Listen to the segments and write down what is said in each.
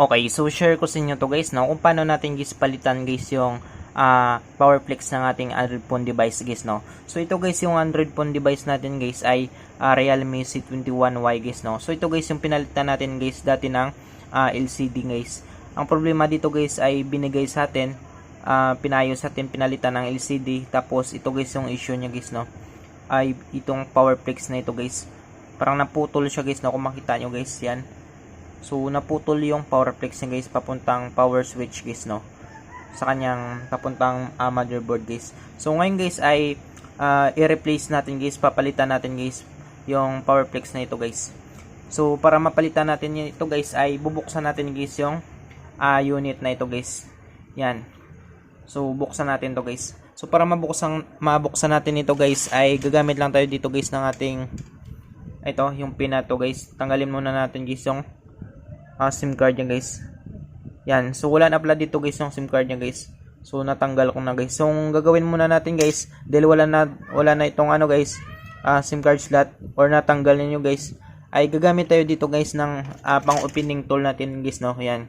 Okay, so share ko sa inyo to guys, no, kung paano natin guys palitan guys yung power flex ng ating Android phone device guys, no. So ito guys yung Android phone device natin guys ay Realme C21Y guys, no. So ito guys yung pinalitan natin guys dati ng LCD guys. Ang problema dito guys ay binigay sa atin, pinayos sa atin, pinalitan ng LCD, tapos ito guys yung issue niya guys, no, ay itong power flex na ito guys. Parang naputol siya guys, no, kung makita nyo guys, yan. So naputol yung power flex niya guys papuntang power switch guys, no, sa kanyang papuntang motherboard guys. So ngayon guys ay i-replace natin guys, papalitan natin guys yung power flex na ito guys. So para mapalitan natin ito guys ay bubuksan natin guys yung unit na ito guys. Yan. So buksan natin to guys. So para mabuksan natin ito guys ay gagamit lang tayo dito guys ng ating ito, yung pin na to guys. Tanggalin muna natin guys yung SIM card niya guys. Yan. So wala na pala dito guys yung SIM card niya guys. So natanggal ko na guys. So ang gagawin muna natin guys, dahil wala na itong ano guys, SIM card slot, or natanggal niyo guys, ay gagamit tayo dito guys ng pang opening tool natin guys, no. Yan.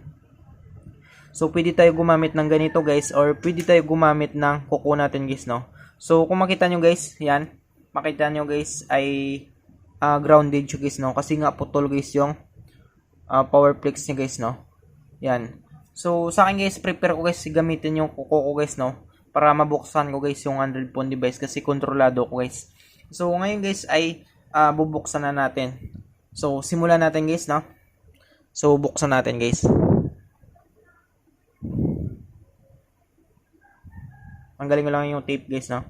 So pwede tayo gumamit ng ganito guys, or pwede tayo gumamit ng kuko natin guys, no. So kung makita nyo guys, yan, makita nyo guys ay grounded siya guys, no, kasi nga putol guys yung power flex niya guys, no. Yan. So sa akin guys, prepare ko guys gamitin yung kuko ko guys, no, para mabuksan ko guys yung Android phone device kasi kontrolado ko guys. So ngayon guys ay bubuksan na natin. So simulan natin guys, no. So buksan natin guys. Tanggalin ko lang yung tape guys, no.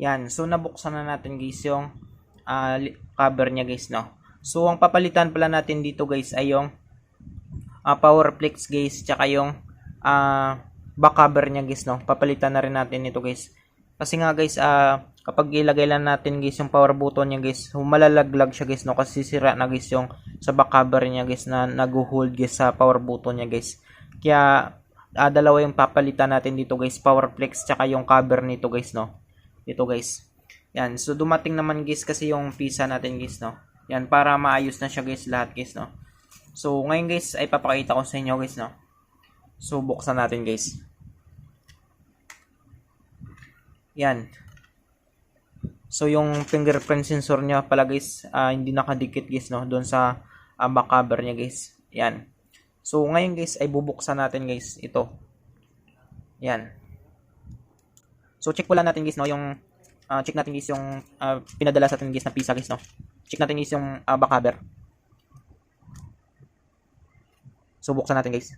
Yan. So nabuksan na natin guys yung cover niya guys, no. So ang papalitan pala natin dito guys ay yung power flex guys, tsaka yung back cover niya guys, no. Papalitan na rin natin ito guys. Kasi nga guys, kapag ilagay lang natin guys yung power button niya guys, malalaglag siya guys, no, kasi sira na guys yung sa back cover niya guys na nag-hold guys sa power button niya guys. Kaya dalawa yung papalitan natin dito guys, power flex tsaka yung cover nito guys, no. Dito guys. Yan. So dumating naman guys kasi yung pisa natin guys, no. Yan, para maayos na siya guys lahat guys, no. So ngayon guys ay papakita ko sa inyo guys, no. So buksan natin guys. Yan. So yung fingerprint sensor niya pala guys, hindi nakadikit guys, no, doon sa back cover niya guys. Yan. So ngayon guys ay bubuksan natin guys ito. Yan. So check pala natin guys, no, yung check natin guys yung pinadala sa atin guys na pisa guys, no. Check natin guys yung back cover. So buksan natin guys.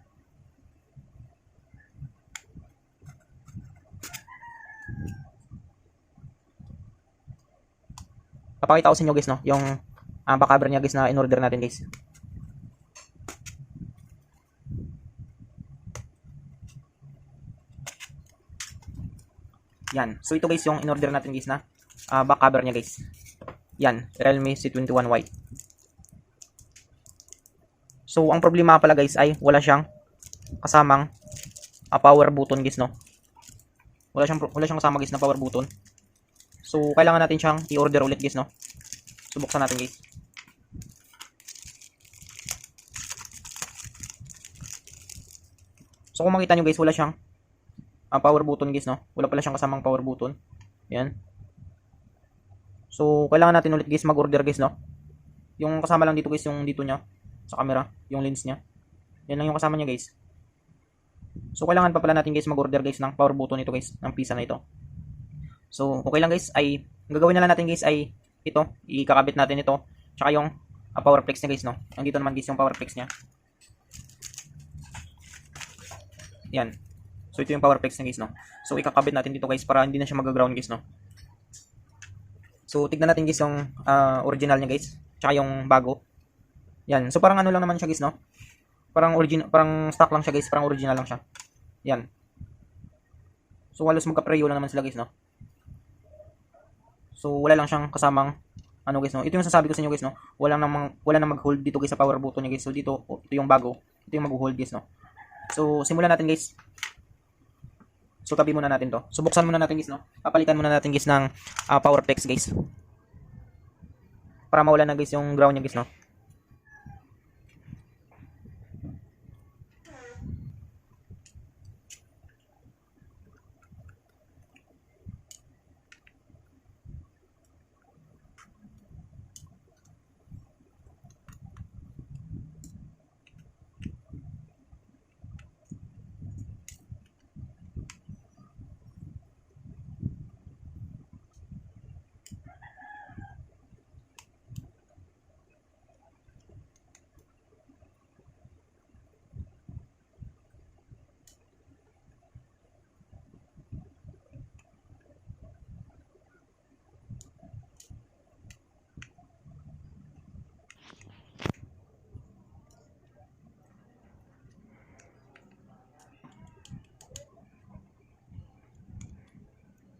Papakita ko sa inyo guys, no, yung back cover niya guys na in-order natin guys. Yan. So ito guys yung in-order natin guys na back cover niya guys. Yan, Realme C21Y. So ang problema pala guys ay wala siyang kasamang power button guys, no. Wala siyang kasama guys na power button. So kailangan natin siyang i-order ulit guys, no. So buksan natin guys. So kung makita nyo guys, wala siyang power button guys, no. Wala pala siyang kasamang power button. Yan. So kailangan natin ulit guys mag-order guys, no. Yung kasama lang dito guys, yung dito niya sa camera, yung lens niya. Yan lang yung kasama niya guys. So kailangan pa pala natin guys mag-order guys ng power button ito guys, ng pisa na ito. So okay lang guys, ay gagawin na lang natin guys ay ito, ikakabit natin ito, tsaka yung power flex niya guys, no. Andito naman guys yung power flex niya. Yan. So ito yung power flex niya guys, no. So ikakabit natin dito guys para hindi na siya mag-ground guys, no. So, tignan natin guys yung original niya guys. Tsaka yung bago. Yan. So, parang ano lang naman siya guys, no? Parang parang stock lang siya guys. Parang original lang siya. Yan. So, halos magka-preyo lang naman sila guys, no? So, wala lang siyang kasamang ano guys, no? Ito yung sasabi ko sa inyo guys, no? Wala nang mag-hold dito guys sa power button niya guys. So, dito, ito yung bago. Ito yung mag-hold guys, no? So, simulan natin guys. So, tabi muna natin to. So, buksan muna natin guys, no? Papalitan muna natin guys ng power flex guys. Para mawala na guys yung ground niya guys, no?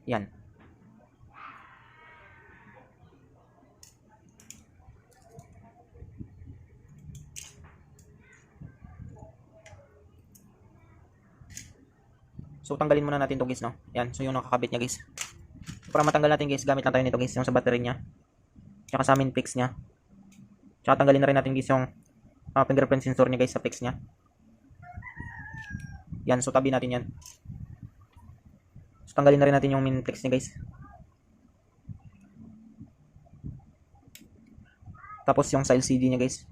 Yan. So, tanggalin muna natin to guys, no? Yan. So, yung nakakabit niya guys. Para matanggal natin guys, gamit lang tayo nito guys, yung sa battery niya. Tsaka sa main flex niya. Tsaka tanggalin na rin natin guys yung fingerprint sensor niya guys sa flex niya. Yan. So, tabi natin yan. So, tanggalin na rin natin yung main flex niya guys. Tapos yung sa LCD niya guys.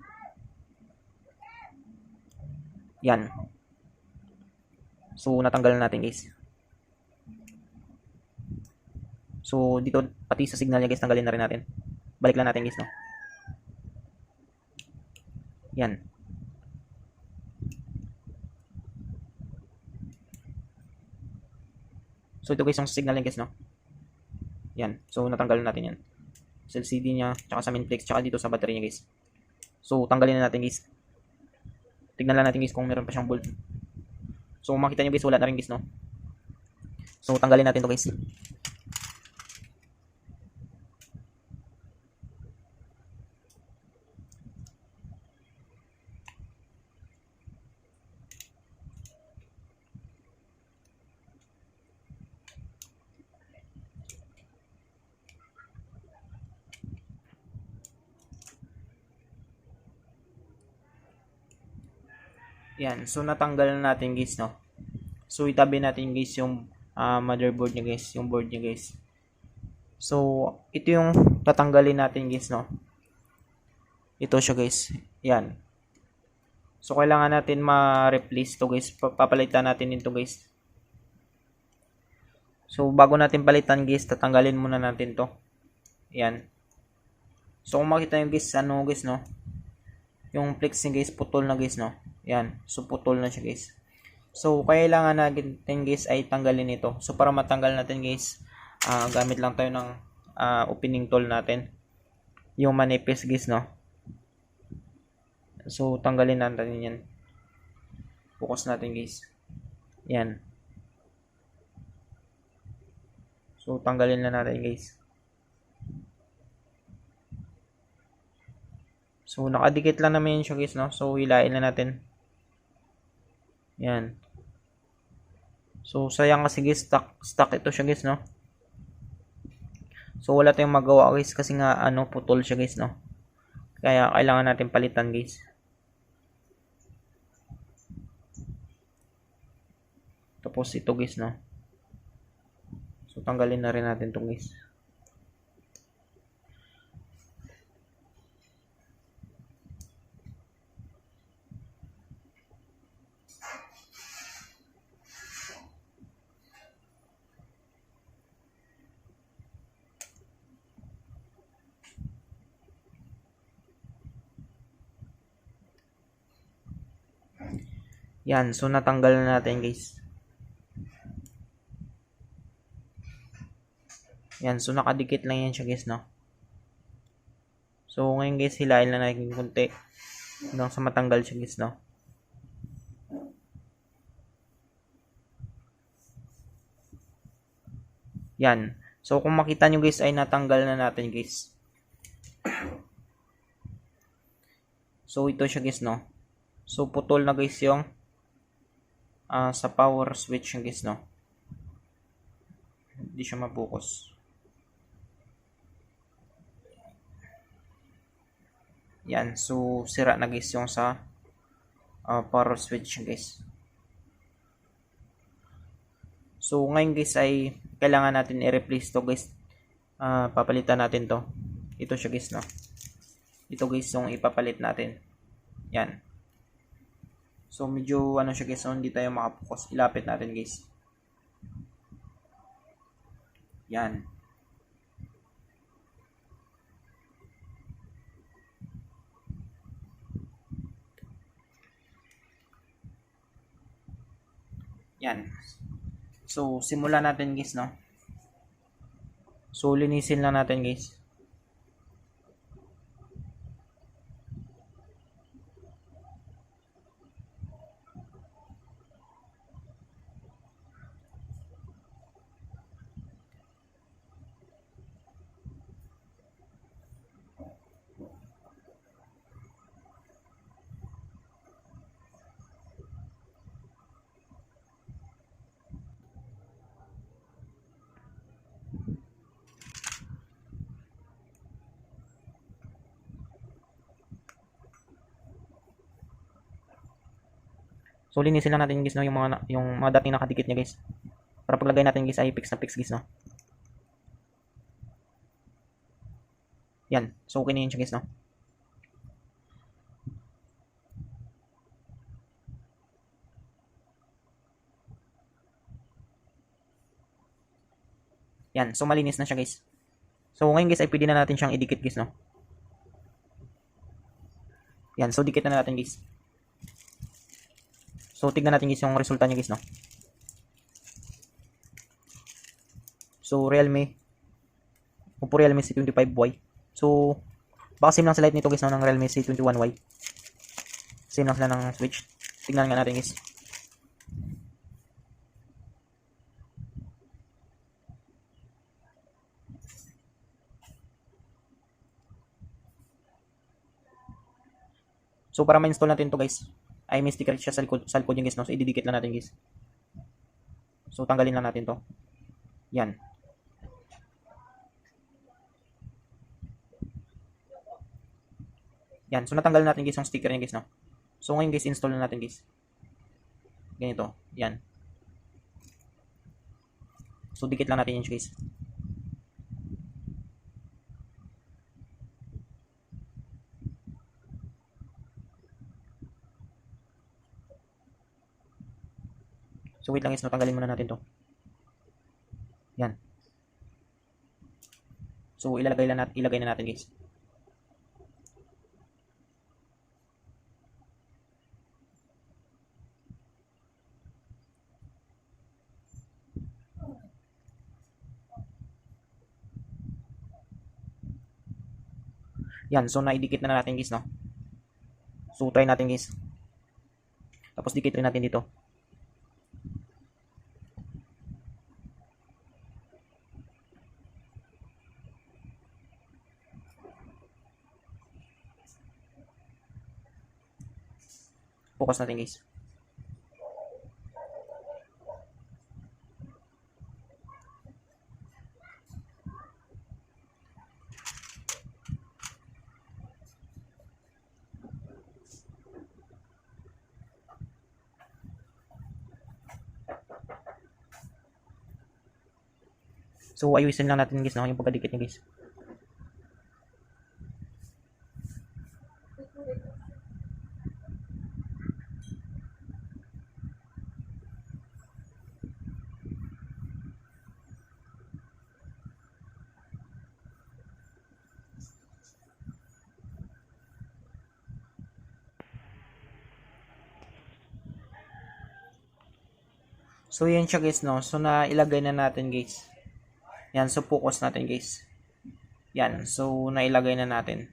Yan. So, natanggal na natin guys. So, dito pati sa signal niya guys, tanggalin na rin natin. Balik lang natin guys, no? Yan. So, ito guys yung signal niya guys, no? Yan. So, natanggal na natin yan. Sa LCD niya, tsaka sa main flex, tsaka dito sa battery niya guys. So, tanggalin na natin guys. Tignan lang natin guys kung meron pa siyang bolt. So, makita nyo guys, wala na rin guys, no? So, tanggalin natin to guys. Yan. So, natanggal na natin guys, no? So, itabi natin guys yung motherboard niya guys, yung board niya guys. So, ito yung tatanggalin natin guys, no? Ito siya guys. Yan. So, kailangan natin ma-replace to guys. Papalitan natin ito guys. So, bago natin palitan guys, tatanggalin muna natin to. Yan. So, kung makita nyo guys, ano guys, no? Yung flex niya guys, putol na guys, no? Yan. So, putol na siya guys. So, kailangan natin guys ay tanggalin ito. So, para matanggal natin guys, gamit lang tayo ng opening tool natin. Yung manipis guys, no? So, tanggalin natin yan. Focus natin guys. Yan. So, tanggalin na natin guys. So, nakadikit lang naman yun siya guys, no? So, hilain na natin. Yan. So, sayang kasi guys, stuck ito siya guys, no? So, wala tayong magawa guys kasi nga, putol siya guys, no? Kaya, kailangan natin palitan guys. Tapos, ito guys, no? So, tanggalin na rin natin ito guys. Yan, so natanggal na natin guys. Yan, so nakadikit lang yan siya guys, no? So, ngayon guys, hilahin lang natin konti hanggang sa matanggal siya guys, no? Yan. So, kung makita nyo guys, ay natanggal na natin guys. So, ito siya guys, no? So, putol na guys yung sa power switch yung guys, no? Hindi siya mabukas. Yan. So, sira na guys yung sa power switch guys. So, ngayon guys ay kailangan natin i-replace to guys. Papalitan natin to. Ito siya guys, no? Ito guys yung ipapalit natin. Yan. So, medyo ano siya guys, so hindi tayo makapokus. Ilapit natin guys. Yan. Yan. So, simulan natin guys, no? So, linisin lang natin guys. So, linisin lang natin guys, no? Yung mga dating nakadikit niya guys. Para paglagay natin guys ay fix na fix guys, no? Yan. So, okay na yun siya guys, no? Yan. So, malinis na siya guys. So, ngayon guys ay pwede na natin siyang idikit guys, no? Yan. So, dikit na natin guys. So, tignan natin guys yung resulta niya guys, no? So, Oppo Realme C25Y. So, baka same lang sa light nito guys, no? Ng Realme C21Y. Same lang sila ng switch. Tignan nga natin guys. So, para ma-install natin to guys, ay may sticker siya sa likod yung guys, no? So, ididikit lang natin guys. So, tanggalin lang natin to. Yan. Yan. So, natanggal natin guys yung sticker niya guys, no? So, ngayon guys, install na natin guys. Ganito. Yan. So, dikit lang natin yun guys. So, wait lang guys, no? Tanggalin muna natin to. Yan. So, ilagay na natin guys. Yan. So, naidikit na natin guys, no? So, try natin guys. Tapos, dikit rin natin dito. Focus natin guys. So, ayusin lang natin guys, no? Yung pagkadikit niya guys. So, yun siya guys, no? So, nailagay na natin guys. Yan. So, focus natin guys. Yan. So, nailagay na natin.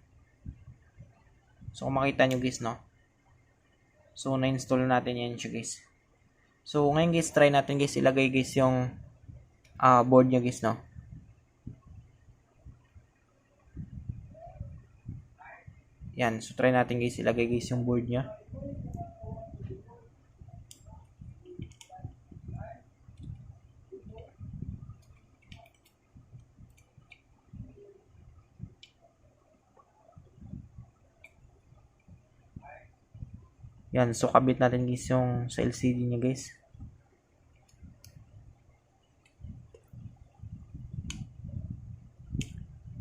So kung makita nyo guys, no? So na-install natin yan siya guys. So ngayon guys, try natin guys ilagay guys yung board nya guys, no? Yan, so try natin guys ilagay guys yung board nya. Yan, so kabit natin guys yung sa LCD nya guys.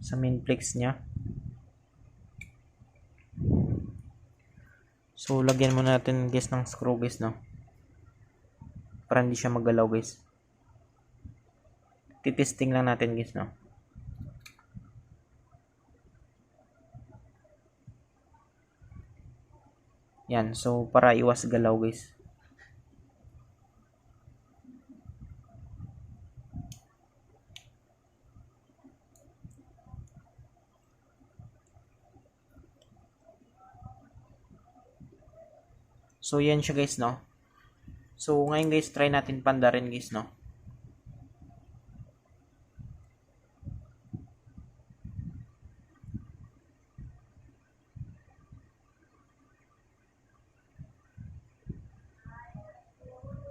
Sa main flex nya. So lagyan muna natin guys ng screw guys, no? Para hindi siya maggalaw guys. Titesting lang natin guys, no? Yan, so para iwas galaw guys. So yan siya guys, no? So ngayon guys, try natin pandarin guys, no?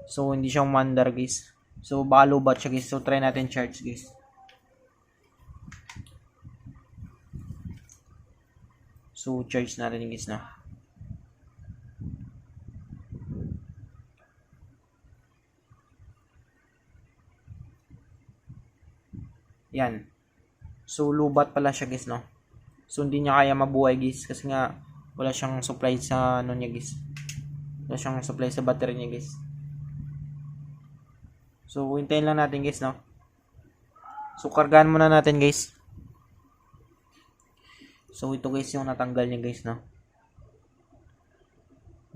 So hindi siya umandar guys. So baka lobat siya guys. So try natin charge guys. So charge natin guys, na. Yan. So lubat pala siya guys, no? So hindi niya kaya mabuhay guys kasi nga wala siyang supply sa ano niya guys. Wala siyang supply sa battery niya guys. So hintayin lang natin guys, no? So kargahan muna natin guys. So ito guys yung natanggal niya guys, no?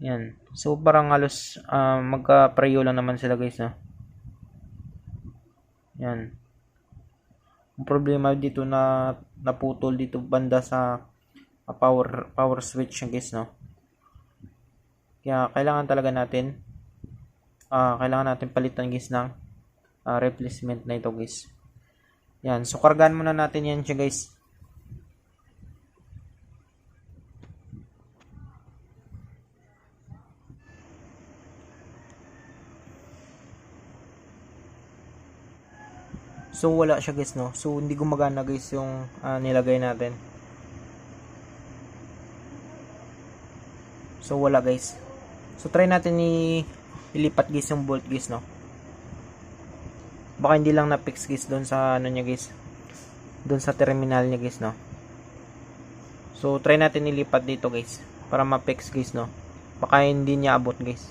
Yan. So parang halos magka-preyo lang naman sila guys, no? Yan. Ang problema dito na naputol dito banda sa power switch guys, no? Kaya kailangan talaga natin palitan guys ng replacement na ito guys. Yan, so kargahan muna natin yan siya guys. So wala siya guys, no? So hindi gumagana guys yung nilagay natin. So wala guys. So try natin ilipat guys yung bolt guys, no? Baka hindi lang na-fix guys doon sa ano niya guys. Doon sa terminal niya guys, no? So try natin ilipat dito guys para ma-fix guys, no? Baka hindi niya abot guys.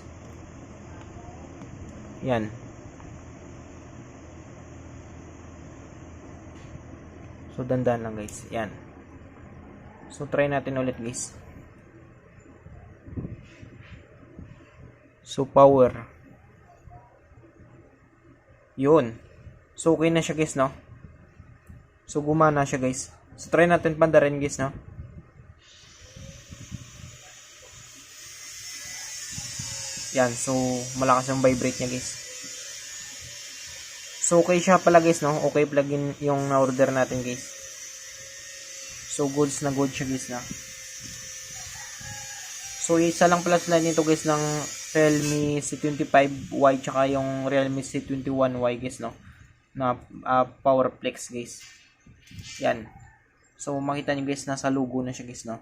Yan. So dandan lang guys. Yan. So try natin ulit guys. So power. Yun. So okay na siya guys, no? So gumana siya guys. So try natin pandarin guys, no? Yan. So malakas yung vibrate niya guys. So okay siya pala guys, no? Okay plugin yung na-order natin guys. So goods na good siya guys, na. So isa lang pala sila nito guys ng Realme C25Y tsaka yung Realme C21Y guys, no? Na power flex guys. Yan. So makita niyo guys, nasa logo na siya guys, no?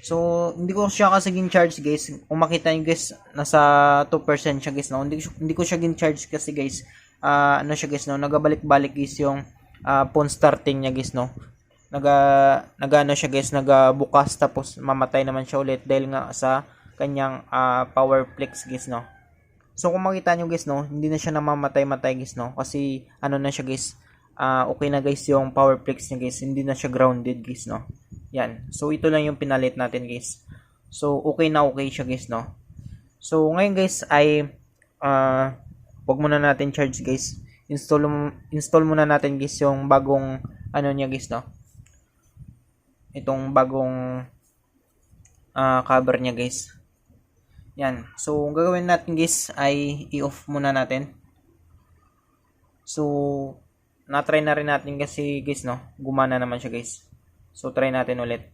So hindi ko siya kasi gin-charge guys. Kung makita niyo guys, nasa 2% siya guys, no? Hindi ko siya gin-charge kasi guys, ano siya guys, no? Nagabalik-balik guys yung phone starting niya guys, no? Nagano siya guys, nagabukas tapos mamatay naman siya ulit dahil nga sa kanyang power flex guys, no? So kung makita nyo guys, no, hindi na siya namamatay-matay guys, no? Kasi ano na siya guys, okay na guys yung power flex niya guys, hindi na siya grounded guys, no? Yan. So ito lang yung pinalit natin guys. So okay na okay siya guys, no? So ngayon guys ay wag muna natin charge guys. Install muna natin guys yung bagong ano niya guys, no? itong bagong cover niya guys. Yan. So, ang gagawin natin guys ay i-off muna natin. So, na-try na rin natin kasi guys, no? Gumana naman siya guys. So, try natin ulit.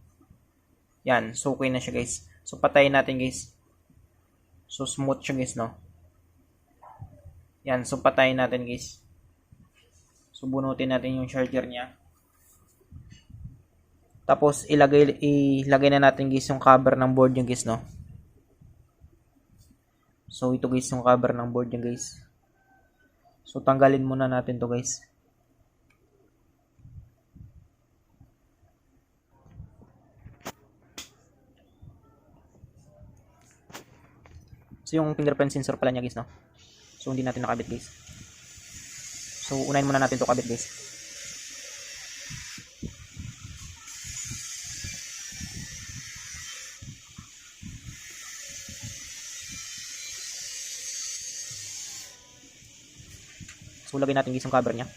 Yan. So, okay na siya guys. So, patayin natin guys. So, smooth siya guys, no? Yan. So, patayin natin guys. So, bunutin natin yung charger niya. Tapos, ilagay na natin guys yung cover ng board niya guys, no? So, ito guys yung cover ng board niya guys. So, tanggalin muna natin to guys. So, yung fingerprint sensor pala niya guys, no? So, hindi natin nakabit guys. So, unahin muna natin to kabit guys. So, lagay natin guys yung cover niya.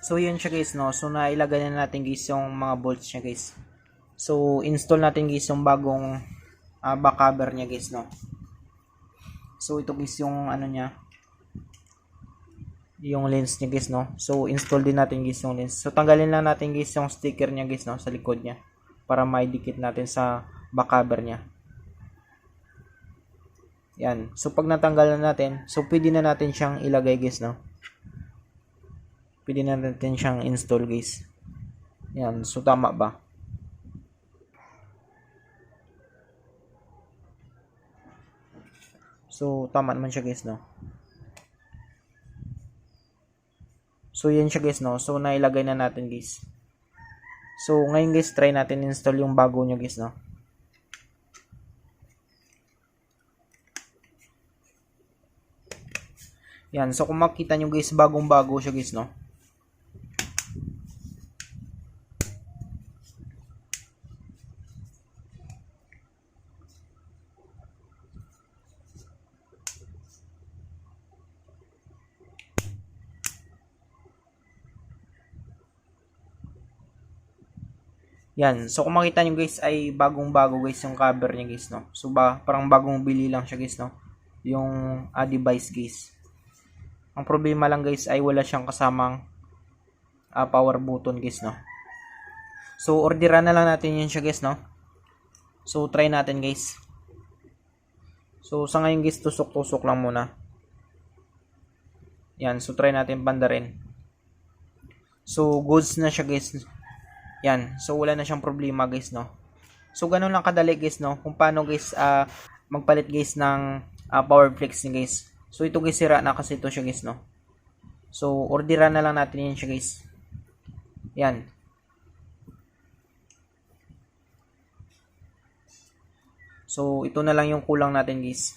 So, yun siya guys, no? So, nailagay na natin guys yung mga bolts niya guys. So, install natin guys yung bagong back cover niya guys, no? So, ito guys yung ano niya. Yung lens niya guys, no? So, install din natin guys yung lens. So, tanggalin lang natin guys yung sticker niya guys, no? Sa likod niya. Para maidikit natin sa back cover niya. Yan. So, pag natanggal na natin, so, pwede na natin siyang ilagay guys, no? Pwede na natin siyang install guys. Yan. So, tama ba? So, tama naman siya guys, no? So, yan siya guys, no? So, nailagay na natin guys. So, ngayon guys, try natin install yung bago nyo guys, no? Yan. So, kung makita nyo guys, bagong-bago siya guys, no? Yan. So, kung makita nyo guys, ay bagong-bago guys yung cover niya guys, no? So, parang bagong bili lang siya guys, no? Yung device guys. Ang problema lang guys ay wala siyang kasamang power button guys, no? So, orderan na lang natin yun siya guys, no? So, try natin guys. So, sa ngayon guys, tusok-tusok lang muna. Yan. So, try natin banda rin. So, goods na siya guys. Yan. So, wala na siyang problema guys, no? So, ganun lang kadali guys, no? Kung paano guys magpalit guys ng power flex ni guys. So, ito guys, sira na kasi ito siya guys, no? So, orderan na lang natin yun siya guys. Yan. So, ito na lang yung kulang natin guys.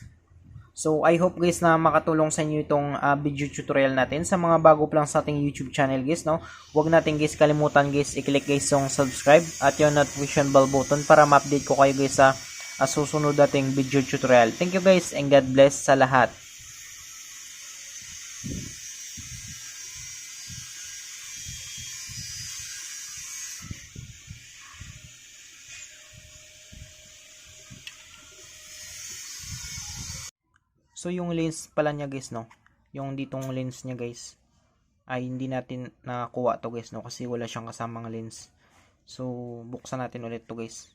So, I hope guys na makatulong sa inyo itong video tutorial natin. Sa mga bago pa lang sa ating YouTube channel guys, no? Huwag natin guys kalimutan guys, i-click guys yung subscribe at yung notification bell button para ma-update ko kayo guys sa susunod nating video tutorial. Thank you guys and God bless sa lahat. So yung lens pala niya guys, no, yung ditong lens niya guys ay hindi natin nakuha to guys, no, kasi wala siyang kasamang lens. So buksan natin ulit to guys.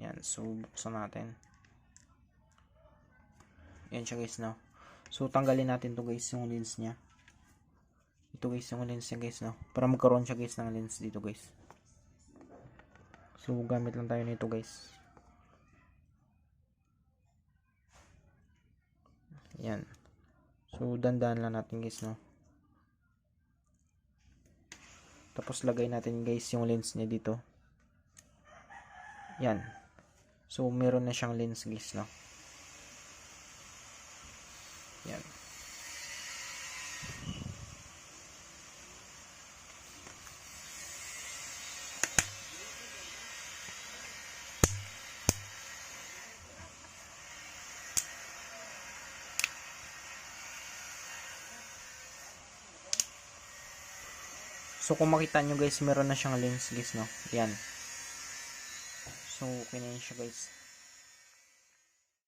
Yan, so buksan natin. Yan siya guys, no. So tanggalin natin to guys, yung lens niya. Ito guys, yung lens niya guys, no, para magkaroon siya guys ng lens dito guys. So gamit lang tayo nito guys. Yan. So dandan lang natin guys, no. Tapos lagay natin guys yung lens niya dito. Yan. So meron na siyang lens guys, no. Yan. So kung makita nyo guys, meron na siyang lens guys, no. Yan. So okay na yun siya guys.